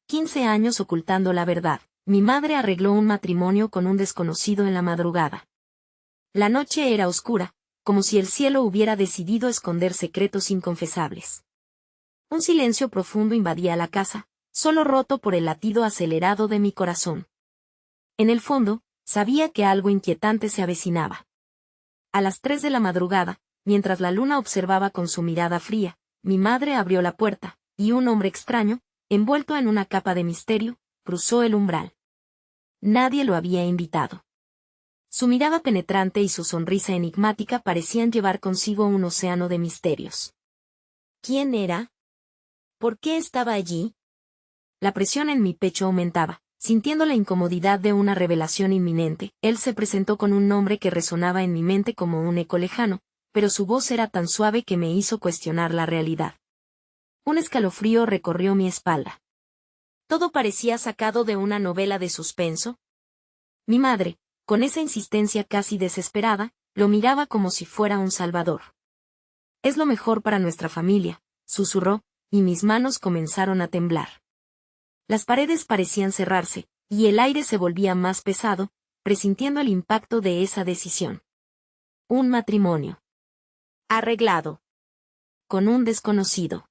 15 años ocultando la verdad. Mi madre arregló un matrimonio con un desconocido en la madrugada. La noche era oscura, como si el cielo hubiera decidido esconder secretos inconfesables. Un silencio profundo invadía la casa, solo roto por el latido acelerado de mi corazón. En el fondo, sabía que algo inquietante se avecinaba. A las 3 de la madrugada, mientras la luna observaba con su mirada fría, mi madre abrió la puerta, y un hombre extraño, envuelto en una capa de misterio, cruzó el umbral. Nadie lo había invitado. Su mirada penetrante y su sonrisa enigmática parecían llevar consigo un océano de misterios. ¿Quién era? ¿Por qué estaba allí? La presión en mi pecho aumentaba, sintiendo la incomodidad de una revelación inminente. Él se presentó con un nombre que resonaba en mi mente como un eco lejano, pero su voz era tan suave que me hizo cuestionar la realidad. Un escalofrío recorrió mi espalda. Todo parecía sacado de una novela de suspenso. Mi madre, con esa insistencia casi desesperada, lo miraba como si fuera un salvador. «Es lo mejor para nuestra familia», susurró, y mis manos comenzaron a temblar. Las paredes parecían cerrarse, y el aire se volvía más pesado, presintiendo el impacto de esa decisión. Un matrimonio. Arreglado. Con un desconocido.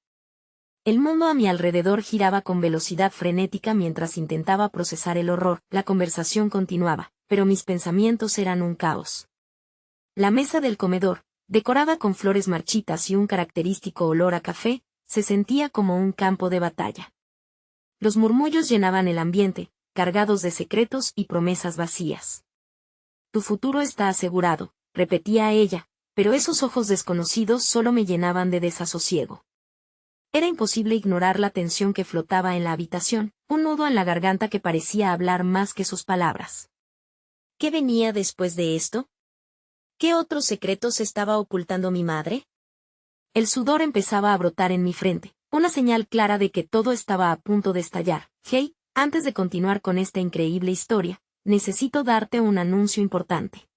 El mundo a mi alrededor giraba con velocidad frenética mientras intentaba procesar el horror. La conversación continuaba, pero mis pensamientos eran un caos. La mesa del comedor, decorada con flores marchitas y un característico olor a café, se sentía como un campo de batalla. Los murmullos llenaban el ambiente, cargados de secretos y promesas vacías. «Tu futuro está asegurado», repetía ella, pero esos ojos desconocidos solo me llenaban de desasosiego. Era imposible ignorar la tensión que flotaba en la habitación, un nudo en la garganta que parecía hablar más que sus palabras. ¿Qué venía después de esto? ¿Qué otros secretos estaba ocultando mi madre? El sudor empezaba a brotar en mi frente, una señal clara de que todo estaba a punto de estallar. «Hey, antes de continuar con esta increíble historia, necesito darte un anuncio importante.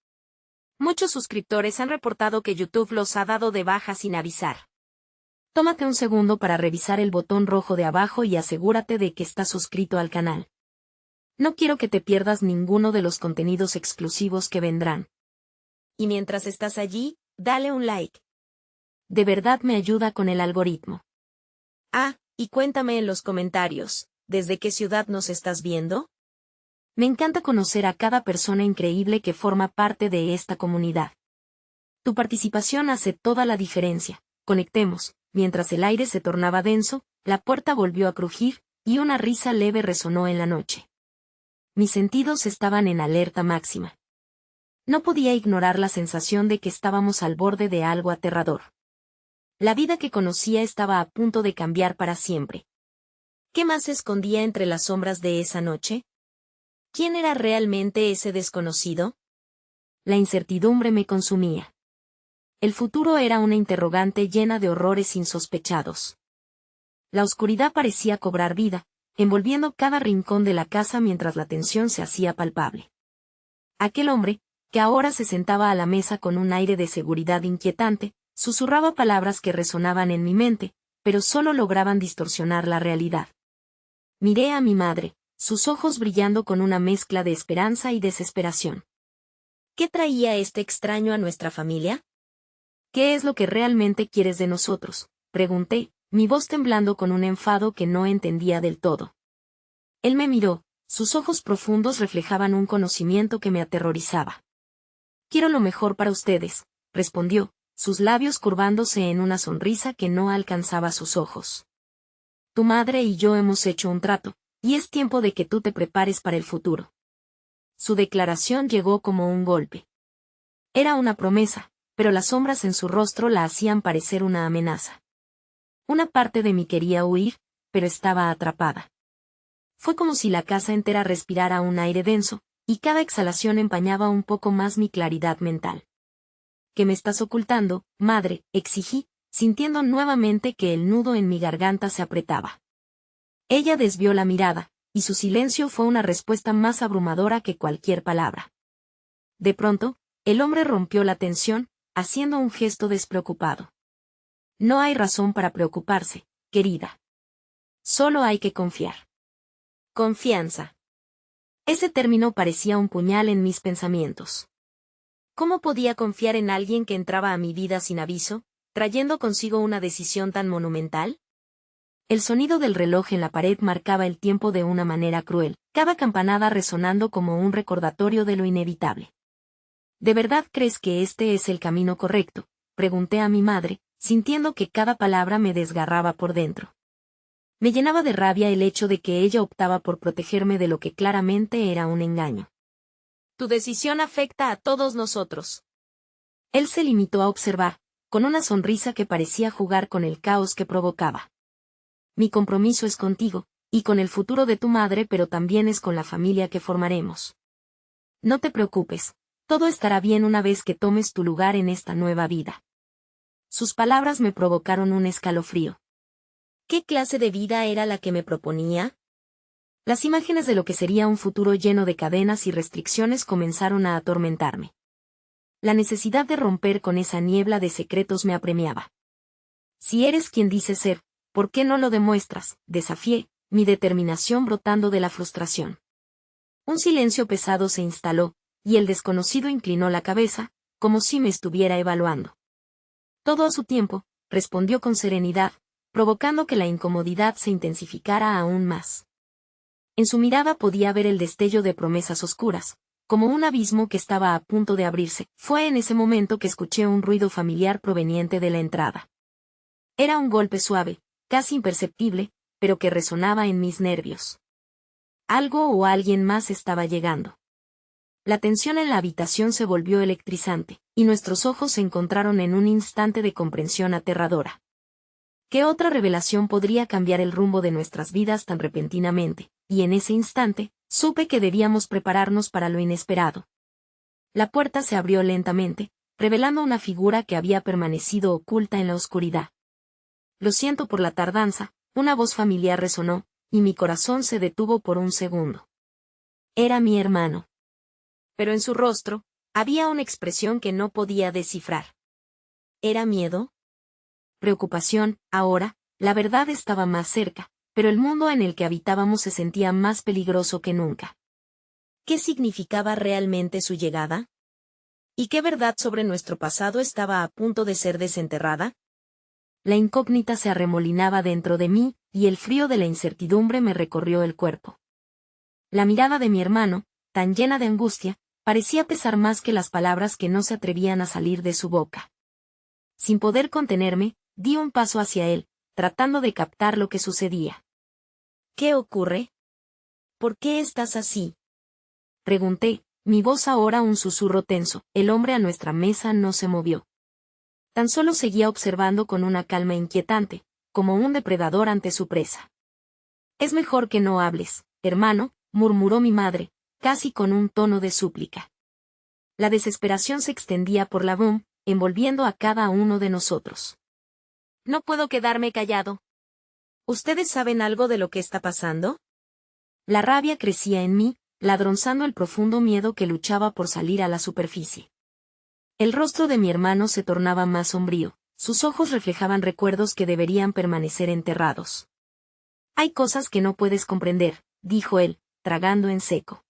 Muchos suscriptores han reportado que YouTube los ha dado de baja sin avisar. Tómate un segundo para revisar el botón rojo de abajo y asegúrate de que estás suscrito al canal. No quiero que te pierdas ninguno de los contenidos exclusivos que vendrán. Y mientras estás allí, dale un like. De verdad me ayuda con el algoritmo. Ah, y cuéntame en los comentarios, ¿desde qué ciudad nos estás viendo? Me encanta conocer a cada persona increíble que forma parte de esta comunidad. Tu participación hace toda la diferencia. Conectemos. Mientras el aire se tornaba denso, la puerta volvió a crujir, y una risa leve resonó en la noche. Mis sentidos estaban en alerta máxima. No podía ignorar la sensación de que estábamos al borde de algo aterrador. La vida que conocía estaba a punto de cambiar para siempre. ¿Qué más se escondía entre las sombras de esa noche? ¿Quién era realmente ese desconocido? La incertidumbre me consumía. El futuro era una interrogante llena de horrores insospechados. La oscuridad parecía cobrar vida, envolviendo cada rincón de la casa mientras la tensión se hacía palpable. Aquel hombre, que ahora se sentaba a la mesa con un aire de seguridad inquietante, susurraba palabras que resonaban en mi mente, pero solo lograban distorsionar la realidad. Miré a mi madre, sus ojos brillando con una mezcla de esperanza y desesperación. ¿Qué traía este extraño a nuestra familia? «¿Qué es lo que realmente quieres de nosotros?», pregunté, mi voz temblando con un enfado que no entendía del todo. Él me miró, sus ojos profundos reflejaban un conocimiento que me aterrorizaba. «Quiero lo mejor para ustedes», respondió, sus labios curvándose en una sonrisa que no alcanzaba sus ojos. «Tu madre y yo hemos hecho un trato, y es tiempo de que tú te prepares para el futuro». Su declaración llegó como un golpe. Era una promesa, pero las sombras en su rostro la hacían parecer una amenaza. Una parte de mí quería huir, pero estaba atrapada. Fue como si la casa entera respirara un aire denso, y cada exhalación empañaba un poco más mi claridad mental. «¿Qué me estás ocultando, madre?», exigí, sintiendo nuevamente que el nudo en mi garganta se apretaba. Ella desvió la mirada, y su silencio fue una respuesta más abrumadora que cualquier palabra. De pronto, el hombre rompió la tensión, haciendo un gesto despreocupado. «No hay razón para preocuparse, querida. Solo hay que confiar. Confianza. Ese término parecía un puñal en mis pensamientos. ¿Cómo podía confiar en alguien que entraba a mi vida sin aviso, trayendo consigo una decisión tan monumental? El sonido del reloj en la pared marcaba el tiempo de una manera cruel, cada campanada resonando como un recordatorio de lo inevitable. ¿De verdad crees que este es el camino correcto?, pregunté a mi madre, sintiendo que cada palabra me desgarraba por dentro. Me llenaba de rabia el hecho de que ella optaba por protegerme de lo que claramente era un engaño. Tu decisión afecta a todos nosotros. Él se limitó a observar, con una sonrisa que parecía jugar con el caos que provocaba. Mi compromiso es contigo, y con el futuro de tu madre, pero también es con la familia que formaremos. No te preocupes, todo estará bien una vez que tomes tu lugar en esta nueva vida. Sus palabras me provocaron un escalofrío. ¿Qué clase de vida era la que me proponía? Las imágenes de lo que sería un futuro lleno de cadenas y restricciones comenzaron a atormentarme. La necesidad de romper con esa niebla de secretos me apremiaba. Si eres quien dices ser, ¿por qué no lo demuestras?, desafié, mi determinación brotando de la frustración. Un silencio pesado se instaló, y el desconocido inclinó la cabeza, como si me estuviera evaluando. Todo a su tiempo, respondió con serenidad, provocando que la incomodidad se intensificara aún más. En su mirada podía ver el destello de promesas oscuras, como un abismo que estaba a punto de abrirse. Fue en ese momento que escuché un ruido familiar proveniente de la entrada. Era un golpe suave, casi imperceptible, pero que resonaba en mis nervios. Algo o alguien más estaba llegando. La tensión en la habitación se volvió electrizante, y nuestros ojos se encontraron en un instante de comprensión aterradora. ¿Qué otra revelación podría cambiar el rumbo de nuestras vidas tan repentinamente? Y en ese instante, supe que debíamos prepararnos para lo inesperado. La puerta se abrió lentamente, revelando una figura que había permanecido oculta en la oscuridad. Lo siento por la tardanza, una voz familiar resonó, y mi corazón se detuvo por un segundo. Era mi hermano. Pero en su rostro, había una expresión que no podía descifrar. ¿Era miedo? Preocupación. Ahora, la verdad estaba más cerca, pero el mundo en el que habitábamos se sentía más peligroso que nunca. ¿Qué significaba realmente su llegada? ¿Y qué verdad sobre nuestro pasado estaba a punto de ser desenterrada? La incógnita se arremolinaba dentro de mí, y el frío de la incertidumbre me recorrió el cuerpo. La mirada de mi hermano, tan llena de angustia, parecía pesar más que las palabras que no se atrevían a salir de su boca. Sin poder contenerme, di un paso hacia él, tratando de captar lo que sucedía. ¿Qué ocurre? ¿Por qué estás así?, pregunté, mi voz ahora un susurro tenso. El hombre a nuestra mesa no se movió. Tan solo seguía observando con una calma inquietante, como un depredador ante su presa. Es mejor que no hables, hermano, murmuró mi madre, casi con un tono de súplica. La desesperación se extendía por la room, envolviendo a cada uno de nosotros. No puedo quedarme callado. ¿Ustedes saben algo de lo que está pasando? La rabia crecía en mí, ladronzando el profundo miedo que luchaba por salir a la superficie. El rostro de mi hermano se tornaba más sombrío, sus ojos reflejaban recuerdos que deberían permanecer enterrados. Hay cosas que no puedes comprender, dijo él, tragando en seco.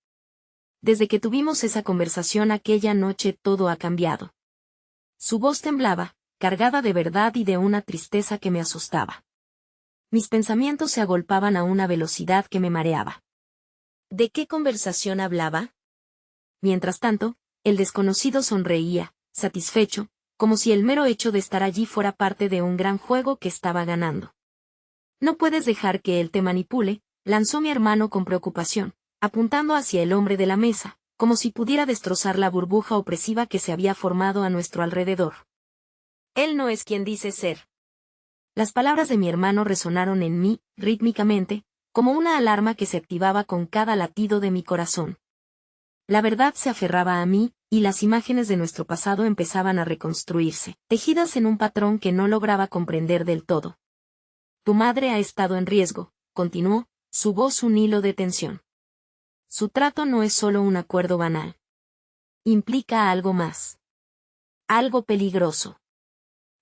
Desde que tuvimos esa conversación aquella noche todo ha cambiado. Su voz temblaba, cargada de verdad y de una tristeza que me asustaba. Mis pensamientos se agolpaban a una velocidad que me mareaba. ¿De qué conversación hablaba? Mientras tanto, el desconocido sonreía, satisfecho, como si el mero hecho de estar allí fuera parte de un gran juego que estaba ganando. No puedes dejar que él te manipule, lanzó mi hermano con preocupación, apuntando hacia el hombre de la mesa, como si pudiera destrozar la burbuja opresiva que se había formado a nuestro alrededor. Él no es quien dice ser. Las palabras de mi hermano resonaron en mí, rítmicamente, como una alarma que se activaba con cada latido de mi corazón. La verdad se aferraba a mí, y las imágenes de nuestro pasado empezaban a reconstruirse, tejidas en un patrón que no lograba comprender del todo. Tu madre ha estado en riesgo, continuó, su voz un hilo de tensión. Su trato no es solo un acuerdo banal. Implica algo más. Algo peligroso.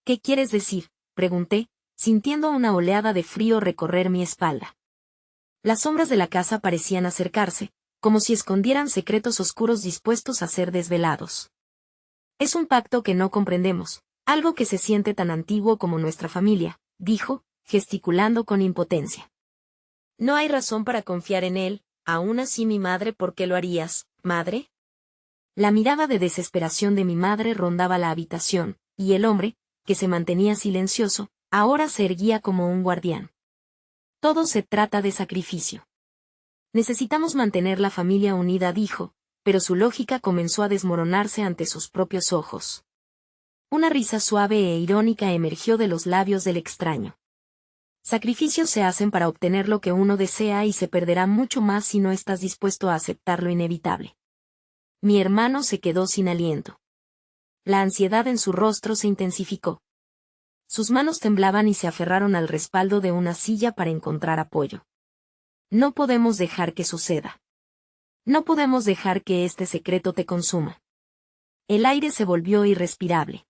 ¿Qué quieres decir?, pregunté, sintiendo una oleada de frío recorrer mi espalda. Las sombras de la casa parecían acercarse, como si escondieran secretos oscuros dispuestos a ser desvelados. Es un pacto que no comprendemos, algo que se siente tan antiguo como nuestra familia, dijo, gesticulando con impotencia. No hay razón para confiar en él, aún así mi madre, ¿por qué lo harías, madre? La mirada de desesperación de mi madre rondaba la habitación, y el hombre, que se mantenía silencioso, ahora se erguía como un guardián. Todo se trata de sacrificio. Necesitamos mantener la familia unida, dijo, pero su lógica comenzó a desmoronarse ante sus propios ojos. Una risa suave e irónica emergió de los labios del extraño. Sacrificios se hacen para obtener lo que uno desea y se perderá mucho más si no estás dispuesto a aceptar lo inevitable. Mi hermano se quedó sin aliento. La ansiedad en su rostro se intensificó. Sus manos temblaban y se aferraron al respaldo de una silla para encontrar apoyo. No podemos dejar que suceda. No podemos dejar que este secreto te consuma. El aire se volvió irrespirable.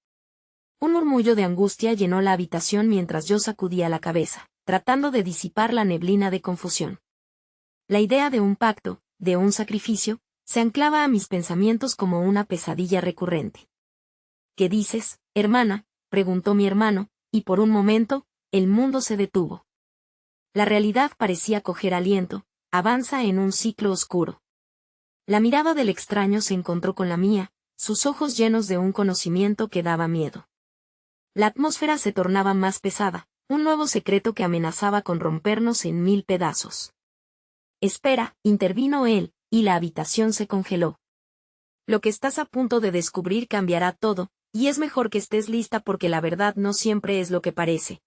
Un murmullo de angustia llenó la habitación mientras yo sacudía la cabeza, tratando de disipar la neblina de confusión. La idea de un pacto, de un sacrificio, se anclaba a mis pensamientos como una pesadilla recurrente. ¿Qué dices, hermana?, preguntó mi hermano, y por un momento, el mundo se detuvo. La realidad parecía coger aliento, avanza en un ciclo oscuro. La mirada del extraño se encontró con la mía, sus ojos llenos de un conocimiento que daba miedo. La atmósfera se tornaba más pesada, un nuevo secreto que amenazaba con rompernos en 1000 pedazos. Espera, intervino él, y la habitación se congeló. Lo que estás a punto de descubrir cambiará todo, y es mejor que estés lista porque la verdad no siempre es lo que parece.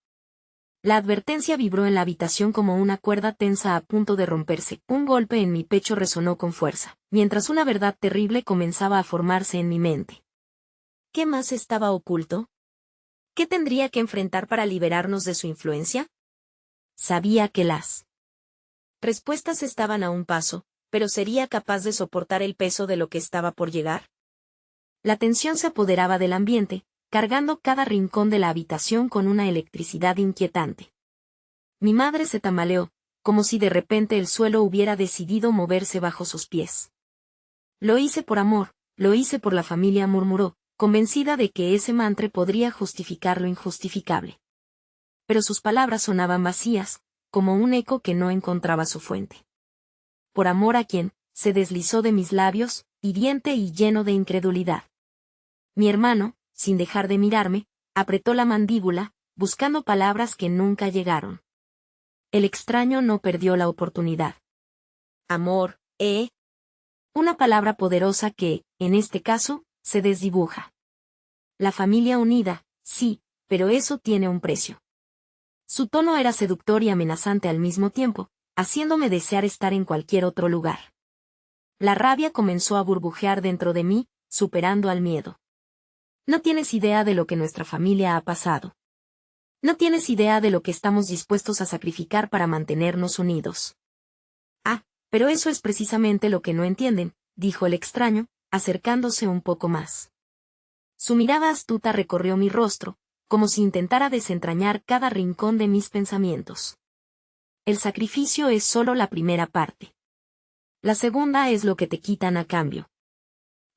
La advertencia vibró en la habitación como una cuerda tensa a punto de romperse. Un golpe en mi pecho resonó con fuerza, mientras una verdad terrible comenzaba a formarse en mi mente. ¿Qué más estaba oculto? ¿Qué tendría que enfrentar para liberarnos de su influencia? Sabía que las respuestas estaban a un paso, pero ¿sería capaz de soportar el peso de lo que estaba por llegar? La tensión se apoderaba del ambiente, cargando cada rincón de la habitación con una electricidad inquietante. Mi madre se tambaleó, como si de repente el suelo hubiera decidido moverse bajo sus pies. Lo hice por amor, lo hice por la familia, murmuró, convencida de que ese mantra podría justificar lo injustificable. Pero sus palabras sonaban vacías, como un eco que no encontraba su fuente. ¿Por amor a quién?, se deslizó de mis labios, hiriente y lleno de incredulidad. Mi hermano, sin dejar de mirarme, apretó la mandíbula, buscando palabras que nunca llegaron. El extraño no perdió la oportunidad. Amor, una palabra poderosa que, en este caso, se desdibuja. La familia unida, sí, pero eso tiene un precio. Su tono era seductor y amenazante al mismo tiempo, haciéndome desear estar en cualquier otro lugar. La rabia comenzó a burbujear dentro de mí, superando al miedo. No tienes idea de lo que nuestra familia ha pasado. No tienes idea de lo que estamos dispuestos a sacrificar para mantenernos unidos. Ah, pero eso es precisamente lo que no entienden, dijo el extraño, acercándose un poco más. Su mirada astuta recorrió mi rostro, como si intentara desentrañar cada rincón de mis pensamientos. El sacrificio es solo la primera parte. La segunda es lo que te quitan a cambio.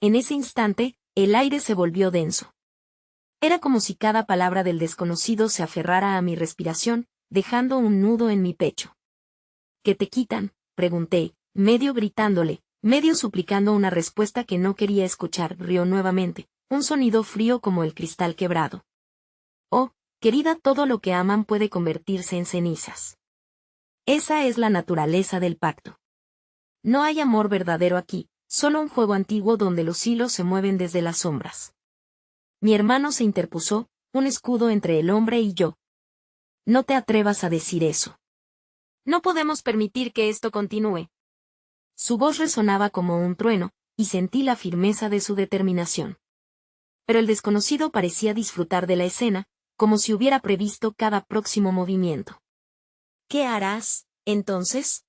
En ese instante, el aire se volvió denso. Era como si cada palabra del desconocido se aferrara a mi respiración, dejando un nudo en mi pecho. ¿Qué te quitan?, pregunté, medio gritándole, medio suplicando una respuesta que no quería escuchar. Rió nuevamente, un sonido frío como el cristal quebrado. Oh, querida, todo lo que aman puede convertirse en cenizas. Esa es la naturaleza del pacto. No hay amor verdadero aquí, solo un juego antiguo donde los hilos se mueven desde las sombras. Mi hermano se interpuso, un escudo entre el hombre y yo. No te atrevas a decir eso. No podemos permitir que esto continúe. Su voz resonaba como un trueno, y sentí la firmeza de su determinación. Pero el desconocido parecía disfrutar de la escena, como si hubiera previsto cada próximo movimiento. ¿Qué harás, entonces?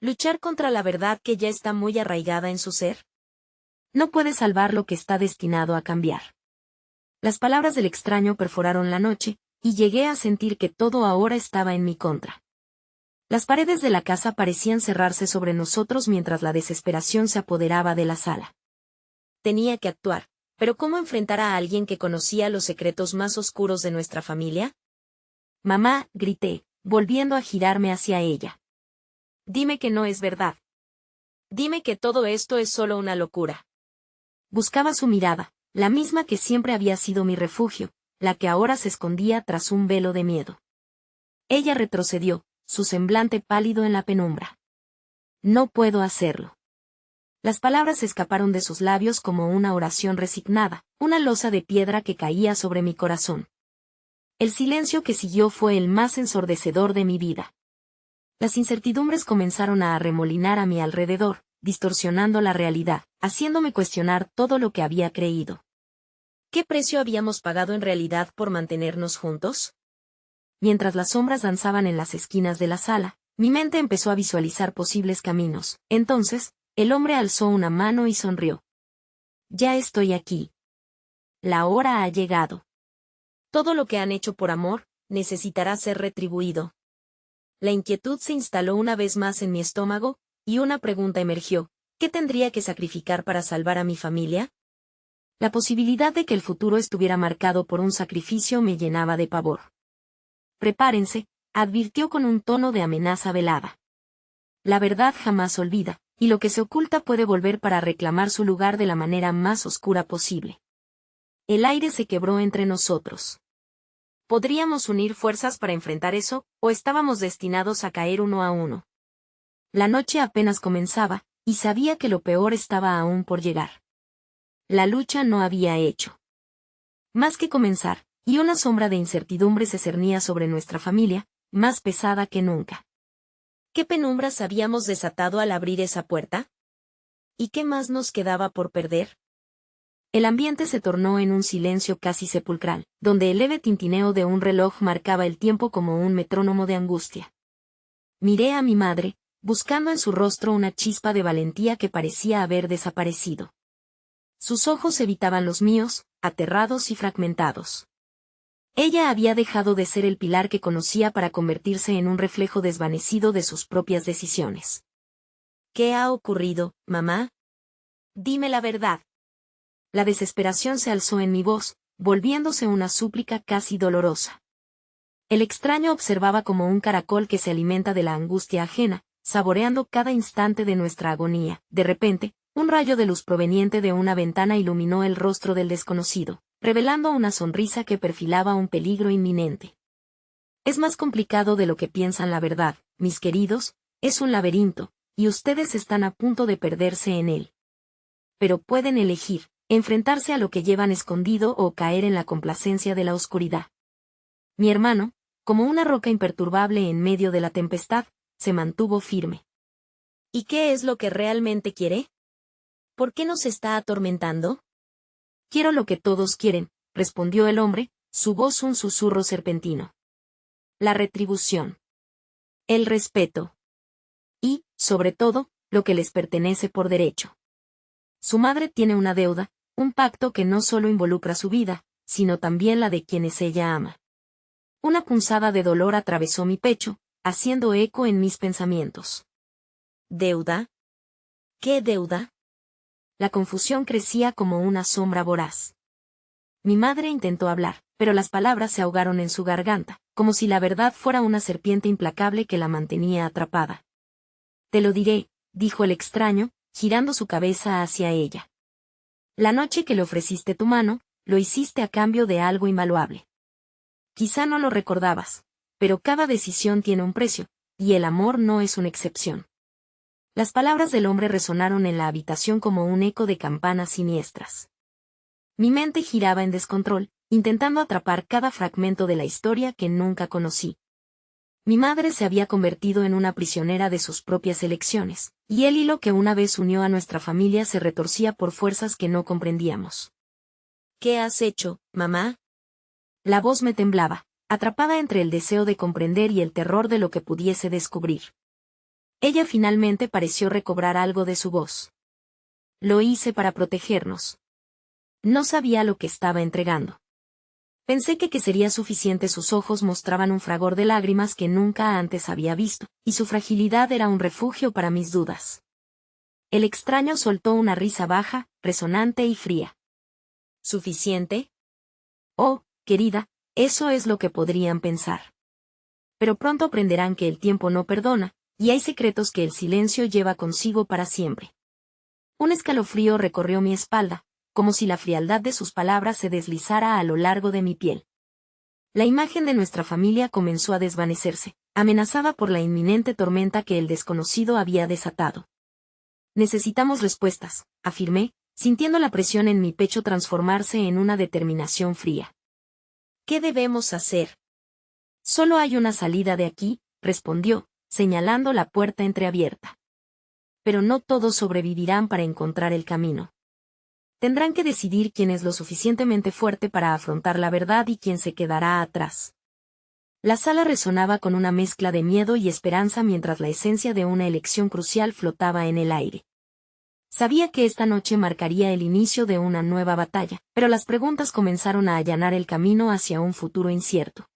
¿Luchar contra la verdad que ya está muy arraigada en su ser? No puede salvar lo que está destinado a cambiar. Las palabras del extraño perforaron la noche, y llegué a sentir que todo ahora estaba en mi contra. Las paredes de la casa parecían cerrarse sobre nosotros mientras la desesperación se apoderaba de la sala. Tenía que actuar, pero ¿cómo enfrentar a alguien que conocía los secretos más oscuros de nuestra familia? Mamá, grité, volviendo a girarme hacia ella. Dime que no es verdad. Dime que todo esto es solo una locura. Buscaba su mirada, la misma que siempre había sido mi refugio, la que ahora se escondía tras un velo de miedo. Ella retrocedió, su semblante pálido en la penumbra. No puedo hacerlo. Las palabras escaparon de sus labios como una oración resignada, una losa de piedra que caía sobre mi corazón. El silencio que siguió fue el más ensordecedor de mi vida. Las incertidumbres comenzaron a arremolinar a mi alrededor, distorsionando la realidad, haciéndome cuestionar todo lo que había creído. ¿Qué precio habíamos pagado en realidad por mantenernos juntos? Mientras las sombras danzaban en las esquinas de la sala, mi mente empezó a visualizar posibles caminos. Entonces, el hombre alzó una mano y sonrió. Ya estoy aquí. La hora ha llegado. Todo lo que han hecho por amor, necesitará ser retribuido. La inquietud se instaló una vez más en mi estómago, y una pregunta emergió: ¿qué tendría que sacrificar para salvar a mi familia? La posibilidad de que el futuro estuviera marcado por un sacrificio me llenaba de pavor. Prepárense, advirtió con un tono de amenaza velada. La verdad jamás olvida, y lo que se oculta puede volver para reclamar su lugar de la manera más oscura posible. El aire se quebró entre nosotros. ¿Podríamos unir fuerzas para enfrentar eso, o estábamos destinados a caer uno a uno? La noche apenas comenzaba, y sabía que lo peor estaba aún por llegar. La lucha no había hecho más que comenzar, y una sombra de incertidumbre se cernía sobre nuestra familia, más pesada que nunca. ¿Qué penumbras habíamos desatado al abrir esa puerta? ¿Y qué más nos quedaba por perder? El ambiente se tornó en un silencio casi sepulcral, donde el leve tintineo de un reloj marcaba el tiempo como un metrónomo de angustia. Miré a mi madre, buscando en su rostro una chispa de valentía que parecía haber desaparecido. Sus ojos evitaban los míos, aterrados y fragmentados. Ella había dejado de ser el pilar que conocía para convertirse en un reflejo desvanecido de sus propias decisiones. ¿Qué ha ocurrido, mamá? Dime la verdad. La desesperación se alzó en mi voz, volviéndose una súplica casi dolorosa. El extraño observaba como un caracol que se alimenta de la angustia ajena, saboreando cada instante de nuestra agonía. De repente, un rayo de luz proveniente de una ventana iluminó el rostro del desconocido, revelando una sonrisa que perfilaba un peligro inminente. Es más complicado de lo que piensan, la verdad, mis queridos, es un laberinto, y ustedes están a punto de perderse en él. Pero pueden elegir, enfrentarse a lo que llevan escondido o caer en la complacencia de la oscuridad. Mi hermano, como una roca imperturbable en medio de la tempestad, se mantuvo firme. ¿Y qué es lo que realmente quiere? ¿Por qué nos está atormentando? Quiero lo que todos quieren, respondió el hombre, su voz un susurro serpentino. La retribución. El respeto. Y, sobre todo, lo que les pertenece por derecho. Su madre tiene una deuda, un pacto que no solo involucra su vida, sino también la de quienes ella ama. Una punzada de dolor atravesó mi pecho, haciendo eco en mis pensamientos. ¿Deuda? ¿Qué deuda? La confusión crecía como una sombra voraz. Mi madre intentó hablar, pero las palabras se ahogaron en su garganta, como si la verdad fuera una serpiente implacable que la mantenía atrapada. Te lo diré, dijo el extraño, girando su cabeza hacia ella. La noche que le ofreciste tu mano, lo hiciste a cambio de algo invaluable. Quizá no lo recordabas, pero cada decisión tiene un precio, y el amor no es una excepción. Las palabras del hombre resonaron en la habitación como un eco de campanas siniestras. Mi mente giraba en descontrol, intentando atrapar cada fragmento de la historia que nunca conocí. Mi madre se había convertido en una prisionera de sus propias elecciones, y el hilo que una vez unió a nuestra familia se retorcía por fuerzas que no comprendíamos. ¿Qué has hecho, mamá? La voz me temblaba, atrapada entre el deseo de comprender y el terror de lo que pudiese descubrir. Ella finalmente pareció recobrar algo de su voz. Lo hice para protegernos. No sabía lo que estaba entregando. Pensé que sería suficiente. Sus ojos mostraban un fragor de lágrimas que nunca antes había visto, y su fragilidad era un refugio para mis dudas. El extraño soltó una risa baja, resonante y fría. ¿Suficiente? Oh, querida, eso es lo que podrían pensar. Pero pronto aprenderán que el tiempo no perdona, y hay secretos que el silencio lleva consigo para siempre. Un escalofrío recorrió mi espalda, como si la frialdad de sus palabras se deslizara a lo largo de mi piel. La imagen de nuestra familia comenzó a desvanecerse, amenazada por la inminente tormenta que el desconocido había desatado. Necesitamos respuestas, afirmé, sintiendo la presión en mi pecho transformarse en una determinación fría. ¿Qué debemos hacer? Solo hay una salida de aquí, respondió, señalando la puerta entreabierta. Pero no todos sobrevivirán para encontrar el camino. Tendrán que decidir quién es lo suficientemente fuerte para afrontar la verdad y quién se quedará atrás. La sala resonaba con una mezcla de miedo y esperanza mientras la esencia de una elección crucial flotaba en el aire. Sabía que esta noche marcaría el inicio de una nueva batalla, pero las preguntas comenzaron a allanar el camino hacia un futuro incierto.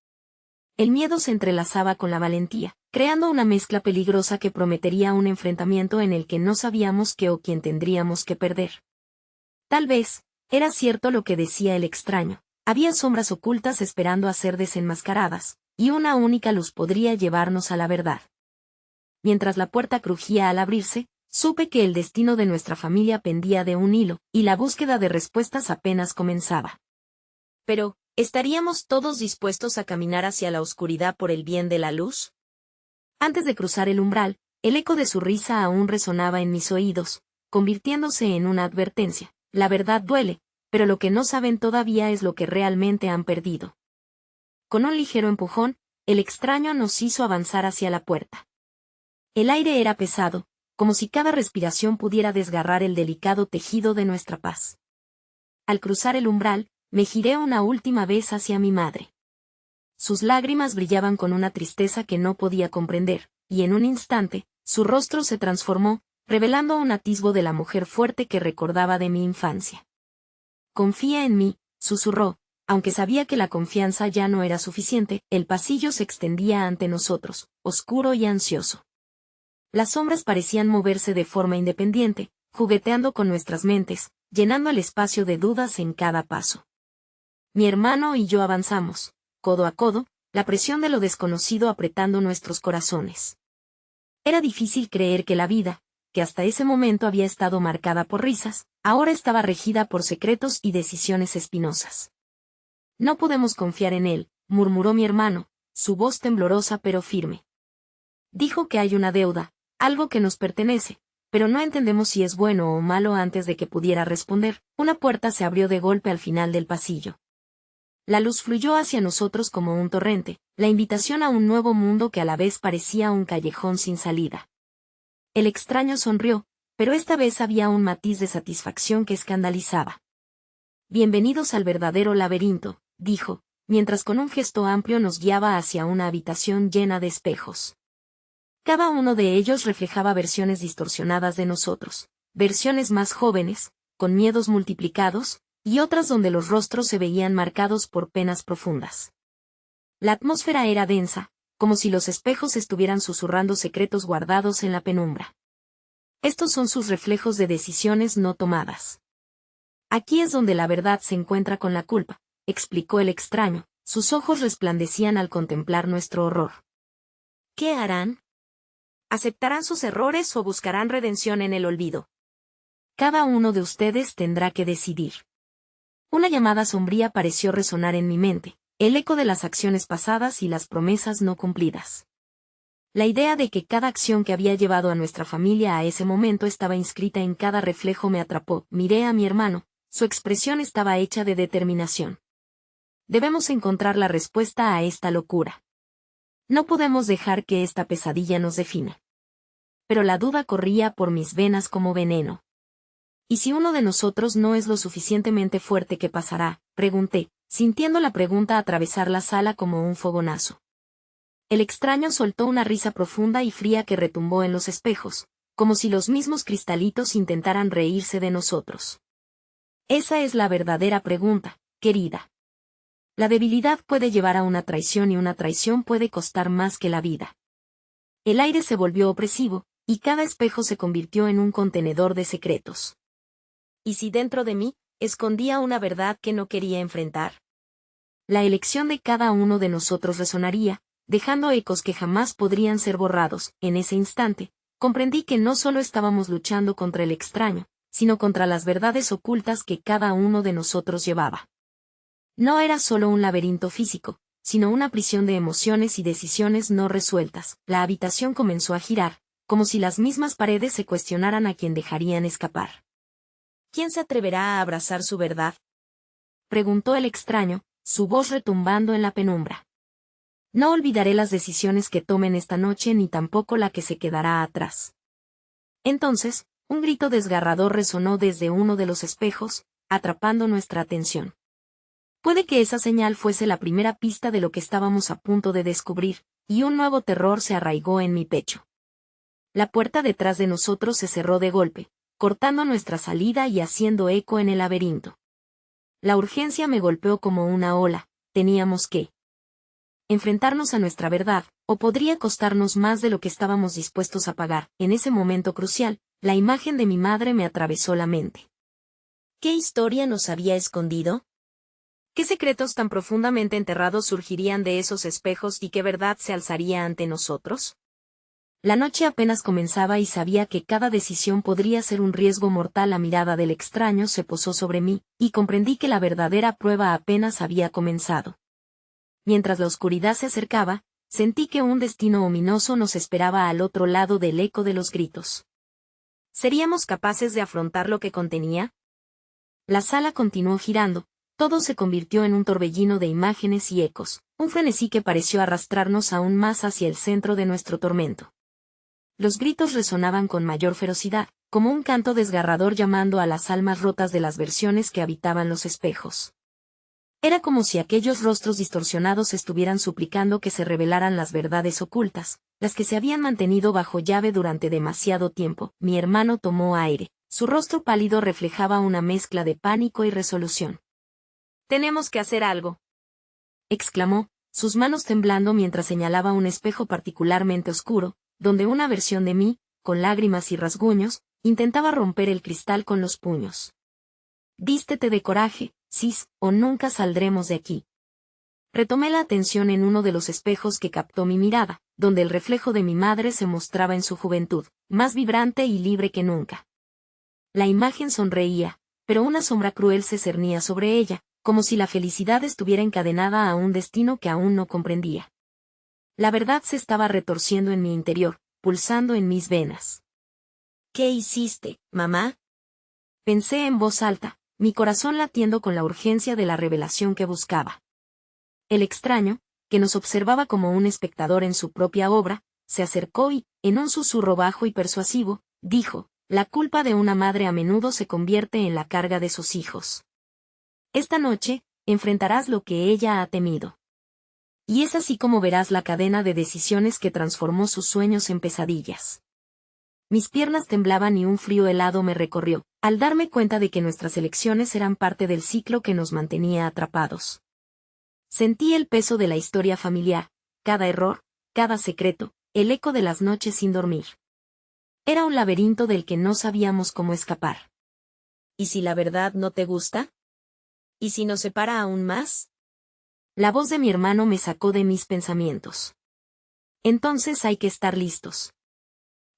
El miedo se entrelazaba con la valentía, creando una mezcla peligrosa que prometería un enfrentamiento en el que no sabíamos qué o quién tendríamos que perder. Tal vez, era cierto lo que decía el extraño, había sombras ocultas esperando a ser desenmascaradas, y una única luz podría llevarnos a la verdad. Mientras la puerta crujía al abrirse, supe que el destino de nuestra familia pendía de un hilo, y la búsqueda de respuestas apenas comenzaba. Pero, ¿estaríamos todos dispuestos a caminar hacia la oscuridad por el bien de la luz? Antes de cruzar el umbral, el eco de su risa aún resonaba en mis oídos, convirtiéndose en una advertencia. La verdad duele, pero lo que no saben todavía es lo que realmente han perdido. Con un ligero empujón, el extraño nos hizo avanzar hacia la puerta. El aire era pesado, como si cada respiración pudiera desgarrar el delicado tejido de nuestra paz. Al cruzar el umbral, me giré una última vez hacia mi madre. Sus lágrimas brillaban con una tristeza que no podía comprender, y en un instante, su rostro se transformó, revelando un atisbo de la mujer fuerte que recordaba de mi infancia. Confía en mí, susurró, aunque sabía que la confianza ya no era suficiente. El pasillo se extendía ante nosotros, oscuro y ansioso. Las sombras parecían moverse de forma independiente, jugueteando con nuestras mentes, llenando el espacio de dudas en cada paso. Mi hermano y yo avanzamos, codo a codo, la presión de lo desconocido apretando nuestros corazones. Era difícil creer que la vida, que hasta ese momento había estado marcada por risas, ahora estaba regida por secretos y decisiones espinosas. No podemos confiar en él, murmuró mi hermano, su voz temblorosa pero firme. Dijo que hay una deuda, algo que nos pertenece, pero no entendemos si es bueno o malo. Antes de que pudiera responder, una puerta se abrió de golpe al final del pasillo. La luz fluyó hacia nosotros como un torrente, la invitación a un nuevo mundo que a la vez parecía un callejón sin salida. El extraño sonrió, pero esta vez había un matiz de satisfacción que escandalizaba. Bienvenidos al verdadero laberinto, dijo, mientras con un gesto amplio nos guiaba hacia una habitación llena de espejos. Cada uno de ellos reflejaba versiones distorsionadas de nosotros, versiones más jóvenes, con miedos multiplicados, y otras donde los rostros se veían marcados por penas profundas. La atmósfera era densa, como si los espejos estuvieran susurrando secretos guardados en la penumbra. Estos son sus reflejos de decisiones no tomadas. Aquí es donde la verdad se encuentra con la culpa, explicó el extraño, sus ojos resplandecían al contemplar nuestro horror. ¿Qué harán? ¿Aceptarán sus errores o buscarán redención en el olvido? Cada uno de ustedes tendrá que decidir. Una llamada sombría pareció resonar en mi mente, el eco de las acciones pasadas y las promesas no cumplidas. La idea de que cada acción que había llevado a nuestra familia a ese momento estaba inscrita en cada reflejo me atrapó. Miré a mi hermano, su expresión estaba hecha de determinación. Debemos encontrar la respuesta a esta locura. No podemos dejar que esta pesadilla nos defina. Pero la duda corría por mis venas como veneno. ¿Y si uno de nosotros no es lo suficientemente fuerte, qué pasará?, pregunté, sintiendo la pregunta atravesar la sala como un fogonazo. El extraño soltó una risa profunda y fría que retumbó en los espejos, como si los mismos cristalitos intentaran reírse de nosotros. Esa es la verdadera pregunta, querida. La debilidad puede llevar a una traición y una traición puede costar más que la vida. El aire se volvió opresivo, y cada espejo se convirtió en un contenedor de secretos. ¿Y si dentro de mí escondía una verdad que no quería enfrentar? La elección de cada uno de nosotros resonaría, dejando ecos que jamás podrían ser borrados. En ese instante, comprendí que no solo estábamos luchando contra el extraño, sino contra las verdades ocultas que cada uno de nosotros llevaba. No era solo un laberinto físico, sino una prisión de emociones y decisiones no resueltas. La habitación comenzó a girar, como si las mismas paredes se cuestionaran a quién dejarían escapar. ¿Quién se atreverá a abrazar su verdad?, preguntó el extraño, su voz retumbando en la penumbra. No olvidaré las decisiones que tomen esta noche ni tampoco la que se quedará atrás. Entonces, un grito desgarrador resonó desde uno de los espejos, atrapando nuestra atención. Puede que esa señal fuese la primera pista de lo que estábamos a punto de descubrir, y un nuevo terror se arraigó en mi pecho. La puerta detrás de nosotros se cerró de golpe, cortando nuestra salida y haciendo eco en el laberinto. La urgencia me golpeó como una ola, teníamos que enfrentarnos a nuestra verdad, o podría costarnos más de lo que estábamos dispuestos a pagar. En ese momento crucial, la imagen de mi madre me atravesó la mente. ¿Qué historia nos había escondido? ¿Qué secretos tan profundamente enterrados surgirían de esos espejos y qué verdad se alzaría ante nosotros? La noche apenas comenzaba y sabía que cada decisión podría ser un riesgo mortal. La mirada del extraño se posó sobre mí, y comprendí que la verdadera prueba apenas había comenzado. Mientras la oscuridad se acercaba, sentí que un destino ominoso nos esperaba al otro lado del eco de los gritos. ¿Seríamos capaces de afrontar lo que contenía? La sala continuó girando, todo se convirtió en un torbellino de imágenes y ecos, un frenesí que pareció arrastrarnos aún más hacia el centro de nuestro tormento. Los gritos resonaban con mayor ferocidad, como un canto desgarrador llamando a las almas rotas de las versiones que habitaban los espejos. Era como si aquellos rostros distorsionados estuvieran suplicando que se revelaran las verdades ocultas, las que se habían mantenido bajo llave durante demasiado tiempo. Mi hermano tomó aire, su rostro pálido reflejaba una mezcla de pánico y resolución. «Tenemos que hacer algo», exclamó, sus manos temblando mientras señalaba un espejo particularmente oscuro, donde una versión de mí, con lágrimas y rasguños, intentaba romper el cristal con los puños. «Vístete de coraje, Sis, o nunca saldremos de aquí». Retomé la atención en uno de los espejos que captó mi mirada, donde el reflejo de mi madre se mostraba en su juventud, más vibrante y libre que nunca. La imagen sonreía, pero una sombra cruel se cernía sobre ella, como si la felicidad estuviera encadenada a un destino que aún no comprendía. La verdad se estaba retorciendo en mi interior, pulsando en mis venas. «¿Qué hiciste, mamá?», pensé en voz alta, mi corazón latiendo con la urgencia de la revelación que buscaba. El extraño, que nos observaba como un espectador en su propia obra, se acercó y, en un susurro bajo y persuasivo, dijo: «La culpa de una madre a menudo se convierte en la carga de sus hijos. Esta noche, enfrentarás lo que ella ha temido. Y es así como verás la cadena de decisiones que transformó sus sueños en pesadillas». Mis piernas temblaban y un frío helado me recorrió, al darme cuenta de que nuestras elecciones eran parte del ciclo que nos mantenía atrapados. Sentí el peso de la historia familiar, cada error, cada secreto, el eco de las noches sin dormir. Era un laberinto del que no sabíamos cómo escapar. ¿Y si la verdad no te gusta? ¿Y si nos separa aún más? La voz de mi hermano me sacó de mis pensamientos. Entonces hay que estar listos.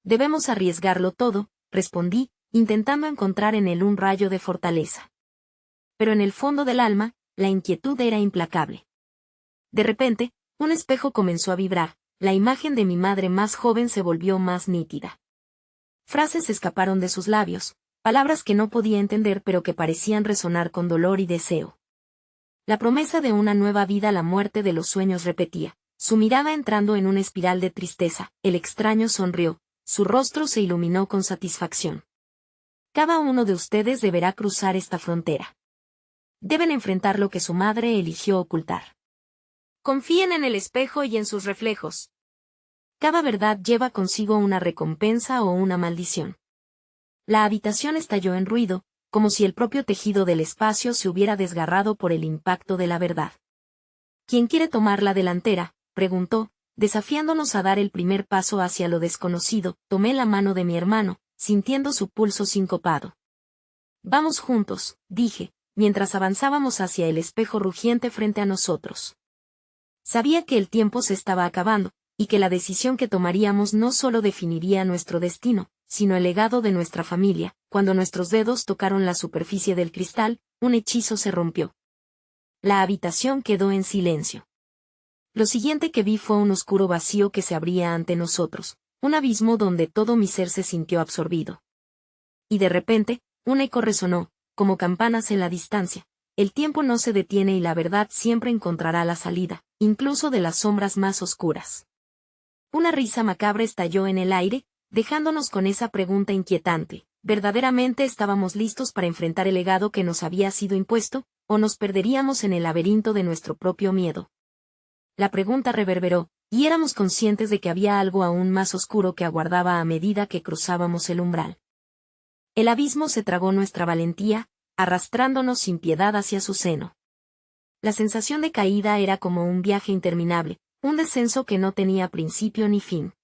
Debemos arriesgarlo todo, respondí, intentando encontrar en él un rayo de fortaleza. Pero en el fondo del alma, la inquietud era implacable. De repente, un espejo comenzó a vibrar, la imagen de mi madre más joven se volvió más nítida. Frases escaparon de sus labios, palabras que no podía entender pero que parecían resonar con dolor y deseo. La promesa de una nueva vida, la muerte de los sueños repetía, su mirada entrando en una espiral de tristeza. El extraño sonrió, su rostro se iluminó con satisfacción. Cada uno de ustedes deberá cruzar esta frontera. Deben enfrentar lo que su madre eligió ocultar. Confíen en el espejo y en sus reflejos. Cada verdad lleva consigo una recompensa o una maldición. La habitación estalló en ruido, como si el propio tejido del espacio se hubiera desgarrado por el impacto de la verdad. ¿Quién quiere tomar la delantera?, preguntó, desafiándonos a dar el primer paso hacia lo desconocido. Tomé la mano de mi hermano, sintiendo su pulso sincopado. Vamos juntos, dije, mientras avanzábamos hacia el espejo rugiente frente a nosotros. Sabía que el tiempo se estaba acabando, y que la decisión que tomaríamos no solo definiría nuestro destino, sino el legado de nuestra familia. Cuando nuestros dedos tocaron la superficie del cristal, un hechizo se rompió. La habitación quedó en silencio. Lo siguiente que vi fue un oscuro vacío que se abría ante nosotros, un abismo donde todo mi ser se sintió absorbido. Y de repente, un eco resonó, como campanas en la distancia. El tiempo no se detiene y la verdad siempre encontrará la salida, incluso de las sombras más oscuras. Una risa macabra estalló en el aire, dejándonos con esa pregunta inquietante: ¿verdaderamente estábamos listos para enfrentar el legado que nos había sido impuesto, o nos perderíamos en el laberinto de nuestro propio miedo? La pregunta reverberó, y éramos conscientes de que había algo aún más oscuro que aguardaba a medida que cruzábamos el umbral. El abismo se tragó nuestra valentía, arrastrándonos sin piedad hacia su seno. La sensación de caída era como un viaje interminable, un descenso que no tenía principio ni fin.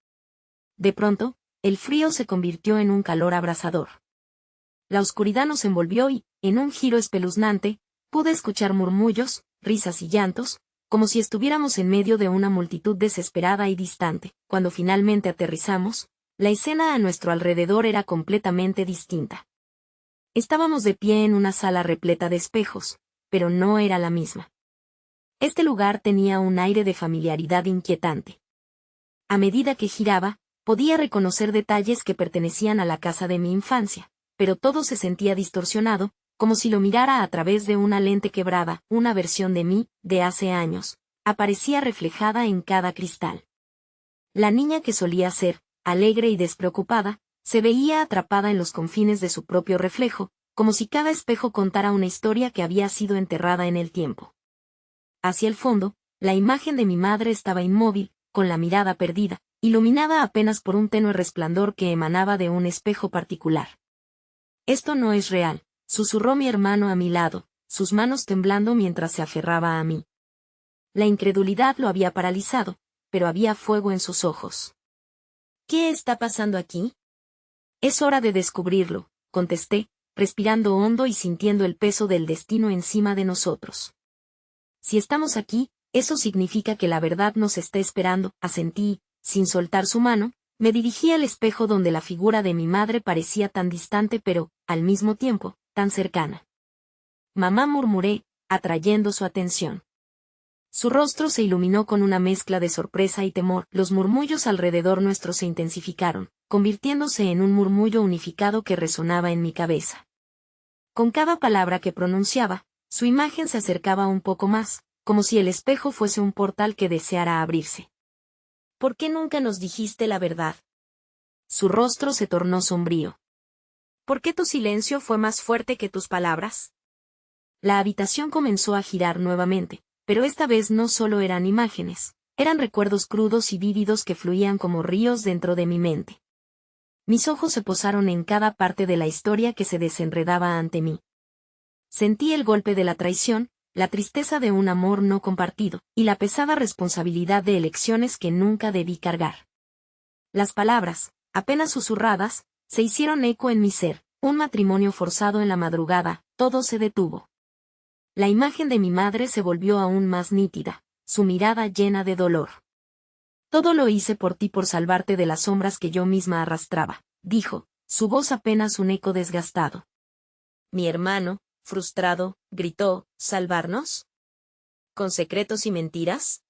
De pronto, el frío se convirtió en un calor abrasador. La oscuridad nos envolvió y, en un giro espeluznante, pude escuchar murmullos, risas y llantos, como si estuviéramos en medio de una multitud desesperada y distante. Cuando finalmente aterrizamos, la escena a nuestro alrededor era completamente distinta. Estábamos de pie en una sala repleta de espejos, pero no era la misma. Este lugar tenía un aire de familiaridad inquietante. A medida que giraba, podía reconocer detalles que pertenecían a la casa de mi infancia, pero todo se sentía distorsionado, como si lo mirara a través de una lente quebrada. Una versión de mí, de hace años, aparecía reflejada en cada cristal. La niña que solía ser, alegre y despreocupada, se veía atrapada en los confines de su propio reflejo, como si cada espejo contara una historia que había sido enterrada en el tiempo. Hacia el fondo, la imagen de mi madre estaba inmóvil, con la mirada perdida, iluminada apenas por un tenue resplandor que emanaba de un espejo particular. «Esto no es real», susurró mi hermano a mi lado, sus manos temblando mientras se aferraba a mí. La incredulidad lo había paralizado, pero había fuego en sus ojos. «¿Qué está pasando aquí?» «Es hora de descubrirlo», contesté, respirando hondo y sintiendo el peso del destino encima de nosotros. «Si estamos aquí, eso significa que la verdad nos está esperando», asentí, sin soltar su mano. Me dirigí al espejo donde la figura de mi madre parecía tan distante pero, al mismo tiempo, tan cercana. «Mamá», murmuré, atrayendo su atención. Su rostro se iluminó con una mezcla de sorpresa y temor. Los murmullos alrededor nuestro se intensificaron, convirtiéndose en un murmullo unificado que resonaba en mi cabeza. Con cada palabra que pronunciaba, su imagen se acercaba un poco más, como si el espejo fuese un portal que deseara abrirse. «¿Por qué nunca nos dijiste la verdad?» Su rostro se tornó sombrío. «¿Por qué tu silencio fue más fuerte que tus palabras?» La habitación comenzó a girar nuevamente, pero esta vez no solo eran imágenes, eran recuerdos crudos y vívidos que fluían como ríos dentro de mi mente. Mis ojos se posaron en cada parte de la historia que se desenredaba ante mí. Sentí el golpe de la traición, la tristeza de un amor no compartido, y la pesada responsabilidad de elecciones que nunca debí cargar. Las palabras, apenas susurradas, se hicieron eco en mi ser. Un matrimonio forzado en la madrugada, todo se detuvo. La imagen de mi madre se volvió aún más nítida, su mirada llena de dolor. «Todo lo hice por ti, por salvarte de las sombras que yo misma arrastraba», dijo, su voz apenas un eco desgastado. Mi hermano, frustrado, gritó: «¿Salvarnos? ¿Con secretos y mentiras?»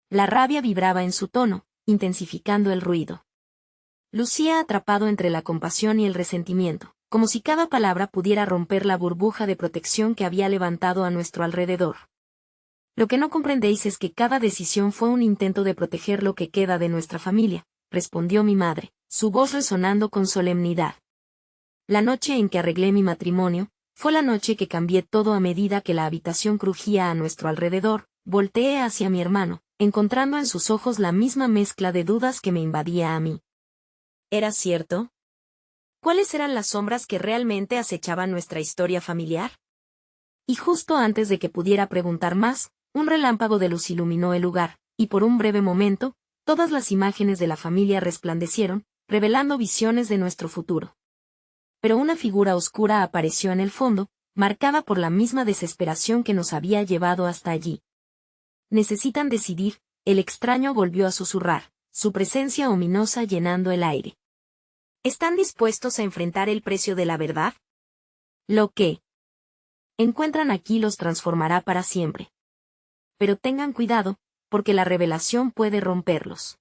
La rabia vibraba en su tono, intensificando el ruido. Lucía atrapado entre la compasión y el resentimiento, como si cada palabra pudiera romper la burbuja de protección que había levantado a nuestro alrededor. «Lo que no comprendéis es que cada decisión fue un intento de proteger lo que queda de nuestra familia», respondió mi madre, su voz resonando con solemnidad. «La noche en que arreglé mi matrimonio, fue la noche que cambié todo. A medida que la habitación crujía a nuestro alrededor, volteé hacia mi hermano, encontrando en sus ojos la misma mezcla de dudas que me invadía a mí. ¿Era cierto? ¿Cuáles eran las sombras que realmente acechaban nuestra historia familiar? Y justo antes de que pudiera preguntar más, Un relámpago de luz iluminó el lugar, y por un breve momento, todas las imágenes de la familia resplandecieron, revelando visiones de nuestro futuro. Pero una figura oscura apareció en el fondo, marcada por la misma desesperación que nos había llevado hasta allí. Necesitan decidir, el extraño volvió a susurrar, su presencia ominosa llenando el aire. ¿Están dispuestos a enfrentar el precio de la verdad? Lo que encuentran aquí los transformará para siempre. Pero tengan cuidado, porque la revelación puede romperlos.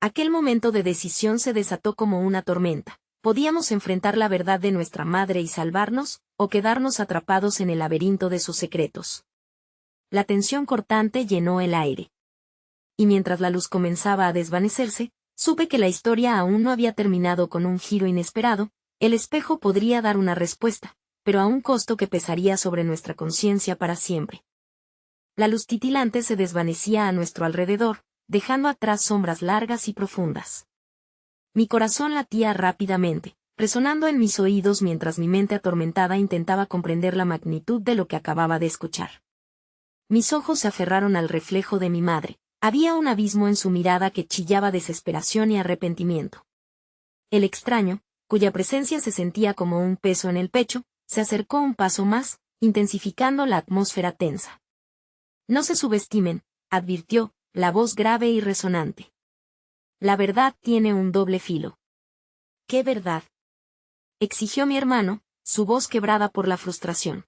Aquel momento de decisión se desató como una tormenta. Podíamos enfrentar la verdad de nuestra madre y salvarnos, o quedarnos atrapados en el laberinto de sus secretos. La tensión cortante llenó el aire. Y mientras la luz comenzaba a desvanecerse, supe que la historia aún no había terminado con un giro inesperado. El espejo podría dar una respuesta, pero a un costo que pesaría sobre nuestra conciencia para siempre. La luz titilante se desvanecía a nuestro alrededor, dejando atrás sombras largas y profundas. Mi corazón latía rápidamente, resonando en mis oídos mientras mi mente atormentada intentaba comprender la magnitud de lo que acababa de escuchar. Mis ojos se aferraron al reflejo de mi madre. Había un abismo en su mirada que chillaba desesperación y arrepentimiento. El extraño, cuya presencia se sentía como un peso en el pecho, se acercó un paso más, intensificando la atmósfera tensa. No se subestimen, advirtió, la voz grave y resonante. La verdad tiene un doble filo. ¿Qué verdad? Exigió mi hermano, su voz quebrada por la frustración.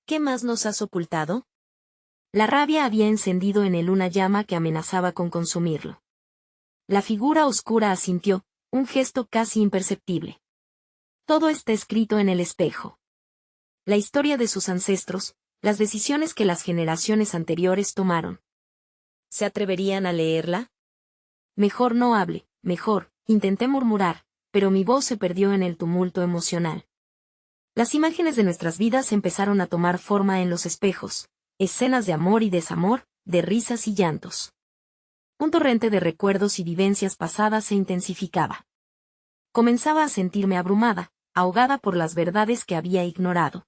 ¿Qué más nos has ocultado? La rabia había encendido en él una llama que amenazaba con consumirlo. La figura oscura asintió, un gesto casi imperceptible. Todo está escrito en el espejo. La historia de sus ancestros, las decisiones que las generaciones anteriores tomaron. ¿Se atreverían a leerla? Mejor no hable, mejor, intenté murmurar, pero mi voz se perdió en el tumulto emocional. Las imágenes de nuestras vidas empezaron a tomar forma en los espejos, escenas de amor y desamor, de risas y llantos. Un torrente de recuerdos y vivencias pasadas se intensificaba. Comenzaba a sentirme abrumada, ahogada por las verdades que había ignorado.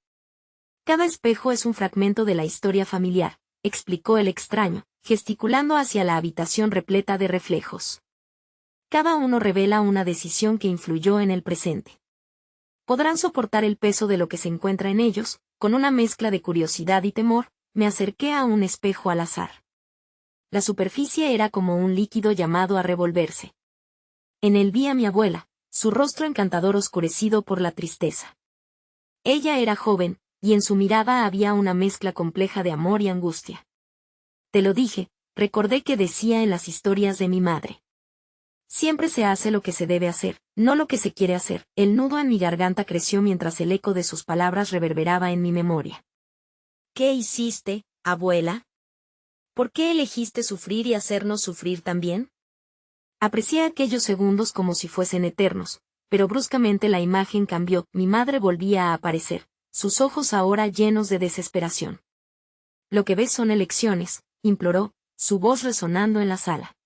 Cada espejo es un fragmento de la historia familiar, explicó el extraño, gesticulando hacia la habitación repleta de reflejos. Cada uno revela una decisión que influyó en el presente. Podrán soportar el peso de lo que se encuentra en ellos. Con una mezcla de curiosidad y temor, me acerqué a un espejo al azar. La superficie era como un líquido llamado a revolverse. En él vi a mi abuela, su rostro encantador oscurecido por la tristeza. Ella era joven, y en su mirada había una mezcla compleja de amor y angustia. Te lo dije, recordé que decía en las historias de mi madre. Siempre se hace lo que se debe hacer, no lo que se quiere hacer. El nudo en mi garganta creció mientras el eco de sus palabras reverberaba en mi memoria. ¿Qué hiciste, abuela? ¿Por qué elegiste sufrir y hacernos sufrir también? Aprecié aquellos segundos como si fuesen eternos, pero bruscamente la imagen cambió. Mi madre volvía a aparecer, sus ojos ahora llenos de desesperación. Lo que ves son elecciones, imploró, su voz resonando en la sala.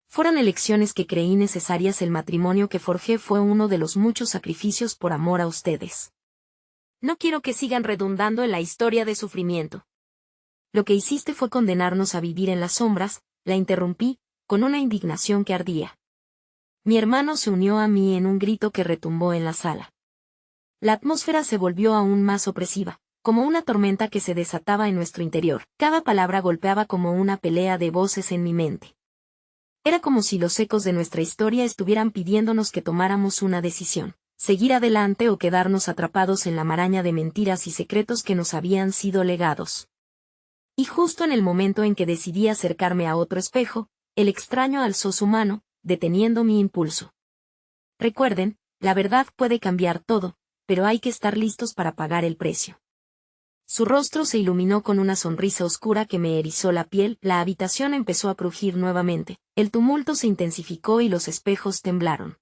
Fueron elecciones que creí necesarias. El matrimonio que forjé fue uno de los muchos sacrificios por amor a ustedes. No quiero que sigan redundando en la historia de sufrimiento. Lo que hiciste fue condenarnos a vivir en las sombras, la interrumpí, con una indignación que ardía. Mi hermano se unió a mí en un grito que retumbó en la sala. La atmósfera se volvió aún más opresiva, como una tormenta que se desataba en nuestro interior. Cada palabra golpeaba como una pelea de voces en mi mente. Era como si los ecos de nuestra historia estuvieran pidiéndonos que tomáramos una decisión, seguir adelante o quedarnos atrapados en la maraña de mentiras y secretos que nos habían sido legados. Y justo en el momento en que decidí acercarme a otro espejo, el extraño alzó su mano, deteniendo mi impulso. Recuerden, la verdad puede cambiar todo, pero hay que estar listos para pagar el precio. Su rostro se iluminó con una sonrisa oscura que me erizó la piel. La habitación empezó a crujir nuevamente, el tumulto se intensificó y los espejos temblaron.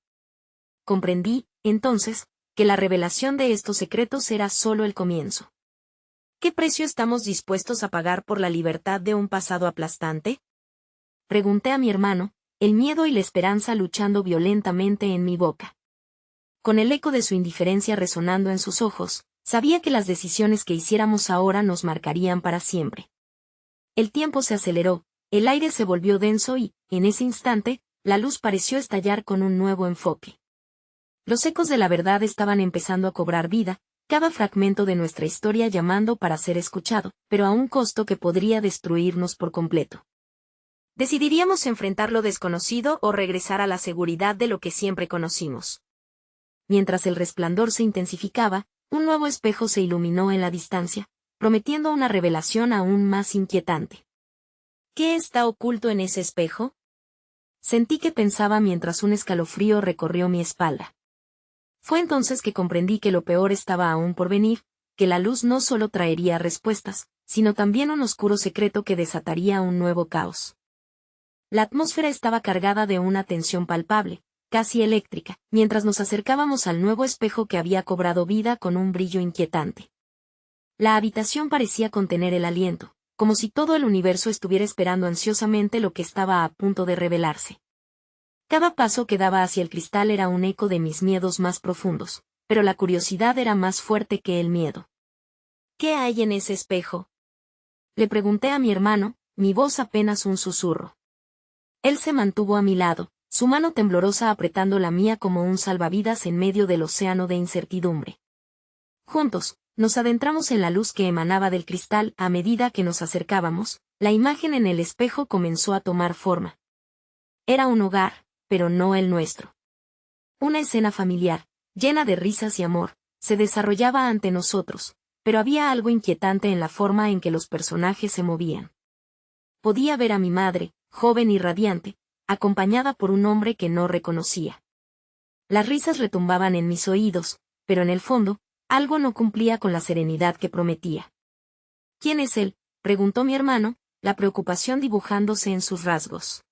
Comprendí, entonces, que la revelación de estos secretos era solo el comienzo. ¿Qué precio estamos dispuestos a pagar por la libertad de un pasado aplastante? Pregunté a mi hermano, el miedo y la esperanza luchando violentamente en mi boca. Con el eco de su indiferencia resonando en sus ojos, sabía que las decisiones que hiciéramos ahora nos marcarían para siempre. El tiempo se aceleró, el aire se volvió denso y, en ese instante, la luz pareció estallar con un nuevo enfoque. Los ecos de la verdad estaban empezando a cobrar vida, cada fragmento de nuestra historia llamando para ser escuchado, pero a un costo que podría destruirnos por completo. Decidiríamos enfrentar lo desconocido o regresar a la seguridad de lo que siempre conocimos. Mientras el resplandor se intensificaba, un nuevo espejo se iluminó en la distancia, prometiendo una revelación aún más inquietante. ¿Qué está oculto en ese espejo? Sentí que pensaba mientras un escalofrío recorrió mi espalda. Fue entonces que comprendí que lo peor estaba aún por venir, que la luz no solo traería respuestas, sino también un oscuro secreto que desataría un nuevo caos. La atmósfera estaba cargada de una tensión palpable, casi eléctrica, mientras nos acercábamos al nuevo espejo que había cobrado vida con un brillo inquietante. La habitación parecía contener el aliento, como si todo el universo estuviera esperando ansiosamente lo que estaba a punto de revelarse. Cada paso que daba hacia el cristal era un eco de mis miedos más profundos, pero la curiosidad era más fuerte que el miedo. ¿Qué hay en ese espejo? Le pregunté a mi hermano, mi voz apenas un susurro. Él se mantuvo a mi lado, su mano temblorosa apretando la mía como un salvavidas en medio del océano de incertidumbre. Juntos, nos adentramos en la luz que emanaba del cristal. A medida que nos acercábamos, la imagen en el espejo comenzó a tomar forma. Era un hogar, pero no el nuestro. Una escena familiar, llena de risas y amor, se desarrollaba ante nosotros, pero había algo inquietante en la forma en que los personajes se movían. Podía ver a mi madre, joven y radiante, acompañada por un hombre que no reconocía. Las risas retumbaban en mis oídos, pero en el fondo, algo no cumplía con la serenidad que prometía. ¿Quién es él?, preguntó mi hermano, la preocupación dibujándose en sus rasgos.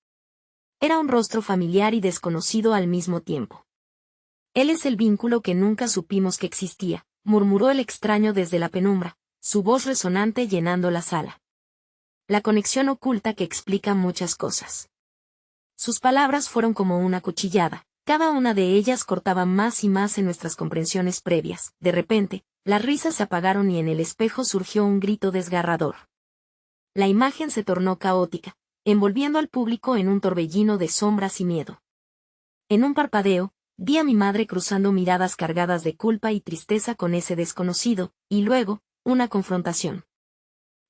Era un rostro familiar y desconocido al mismo tiempo. Él es el vínculo que nunca supimos que existía, murmuró el extraño desde la penumbra, su voz resonante llenando la sala. La conexión oculta que explica muchas cosas. Sus palabras fueron como una cuchillada, cada una de ellas cortaba más y más en nuestras comprensiones previas. De repente, las risas se apagaron y en el espejo surgió un grito desgarrador. La imagen se tornó caótica, envolviendo al público en un torbellino de sombras y miedo. En un parpadeo, vi a mi madre cruzando miradas cargadas de culpa y tristeza con ese desconocido, y luego, una confrontación.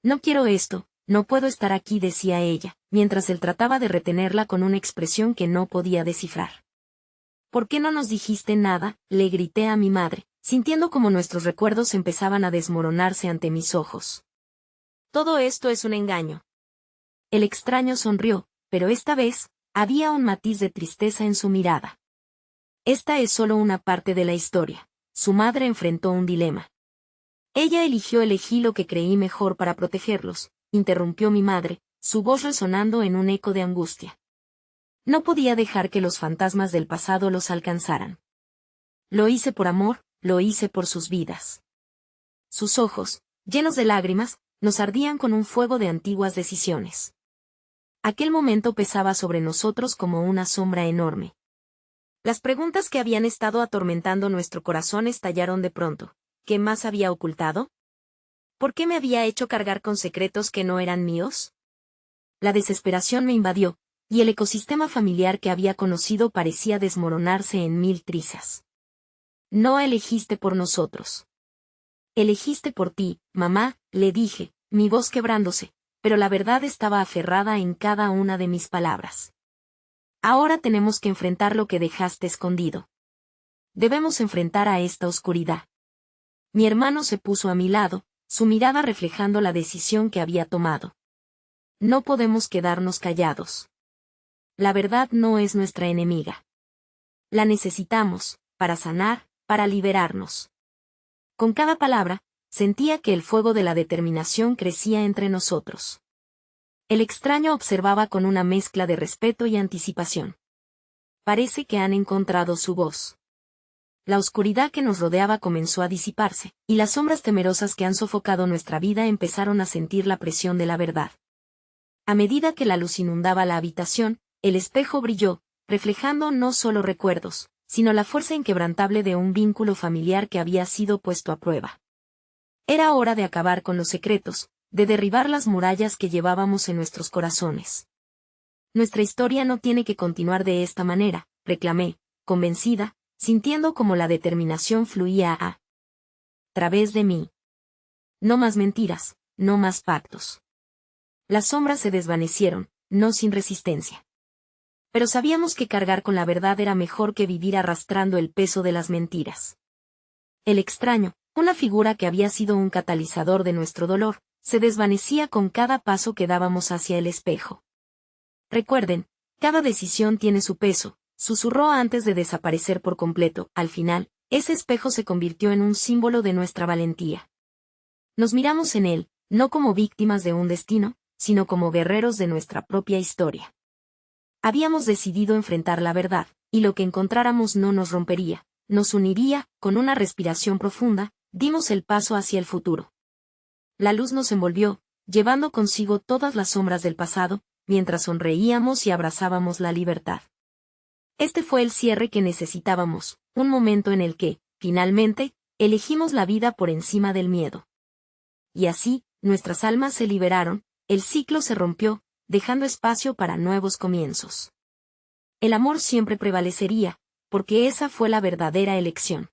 No quiero esto, no puedo estar aquí, decía ella, mientras él trataba de retenerla con una expresión que no podía descifrar. ¿Por qué no nos dijiste nada?, le grité a mi madre, sintiendo como nuestros recuerdos empezaban a desmoronarse ante mis ojos. Todo esto es un engaño. El extraño sonrió, pero esta vez, había un matiz de tristeza en su mirada. Esta es solo una parte de la historia. Su madre enfrentó un dilema. Ella elegí lo que creí mejor para protegerlos, interrumpió mi madre, su voz resonando en un eco de angustia. No podía dejar que los fantasmas del pasado los alcanzaran. Lo hice por amor, lo hice por sus vidas. Sus ojos, llenos de lágrimas, nos ardían con un fuego de antiguas decisiones. Aquel momento pesaba sobre nosotros como una sombra enorme. Las preguntas que habían estado atormentando nuestro corazón estallaron de pronto. ¿Qué más había ocultado? ¿Por qué me había hecho cargar con secretos que no eran míos? La desesperación me invadió, y el ecosistema familiar que había conocido parecía desmoronarse en mil trizas. No elegiste por nosotros. Elegiste por ti, mamá, le dije, mi voz quebrándose, pero la verdad estaba aferrada en cada una de mis palabras. Ahora tenemos que enfrentar lo que dejaste escondido. Debemos enfrentar a esta oscuridad. Mi hermano se puso a mi lado, su mirada reflejando la decisión que había tomado. No podemos quedarnos callados. La verdad no es nuestra enemiga. La necesitamos, para sanar, para liberarnos. Con cada palabra, sentía que el fuego de la determinación crecía entre nosotros. El extraño observaba con una mezcla de respeto y anticipación. Parece que han encontrado su voz. La oscuridad que nos rodeaba comenzó a disiparse, y las sombras temerosas que han sofocado nuestra vida empezaron a sentir la presión de la verdad. A medida que la luz inundaba la habitación, el espejo brilló, reflejando no solo recuerdos, sino la fuerza inquebrantable de un vínculo familiar que había sido puesto a prueba. Era hora de acabar con los secretos, de derribar las murallas que llevábamos en nuestros corazones. Nuestra historia no tiene que continuar de esta manera, reclamé, convencida, sintiendo como la determinación fluía a través de mí. No más mentiras, no más pactos. Las sombras se desvanecieron, no sin resistencia. Pero sabíamos que cargar con la verdad era mejor que vivir arrastrando el peso de las mentiras. El extraño, una figura que había sido un catalizador de nuestro dolor, se desvanecía con cada paso que dábamos hacia el espejo. Recuerden, cada decisión tiene su peso, susurró antes de desaparecer por completo. Al final, ese espejo se convirtió en un símbolo de nuestra valentía. Nos miramos en él, no como víctimas de un destino, sino como guerreros de nuestra propia historia. Habíamos decidido enfrentar la verdad, y lo que encontráramos no nos rompería, nos uniría. Con una respiración profunda, dimos el paso hacia el futuro. La luz nos envolvió, llevando consigo todas las sombras del pasado, mientras sonreíamos y abrazábamos la libertad. Este fue el cierre que necesitábamos, un momento en el que, finalmente, elegimos la vida por encima del miedo. Y así, nuestras almas se liberaron, el ciclo se rompió, dejando espacio para nuevos comienzos. El amor siempre prevalecería, porque esa fue la verdadera elección.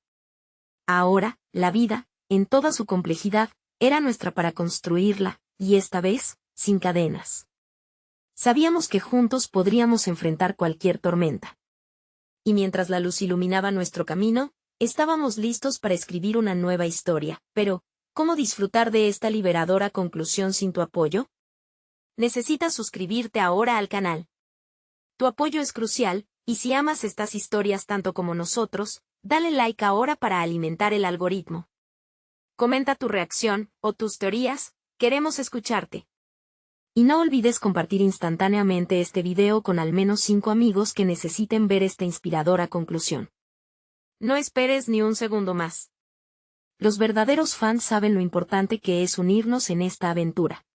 Ahora, la vida, en toda su complejidad, era nuestra para construirla, y esta vez, sin cadenas. Sabíamos que juntos podríamos enfrentar cualquier tormenta. Y mientras la luz iluminaba nuestro camino, estábamos listos para escribir una nueva historia. Pero, ¿cómo disfrutar de esta liberadora conclusión sin tu apoyo? Necesitas suscribirte ahora al canal. Tu apoyo es crucial, y si amas estas historias tanto como nosotros, dale like ahora para alimentar el algoritmo. Comenta tu reacción, o tus teorías, queremos escucharte. Y no olvides compartir instantáneamente este video con al menos 5 amigos que necesiten ver esta inspiradora conclusión. No esperes ni un segundo más. Los verdaderos fans saben lo importante que es unirnos en esta aventura.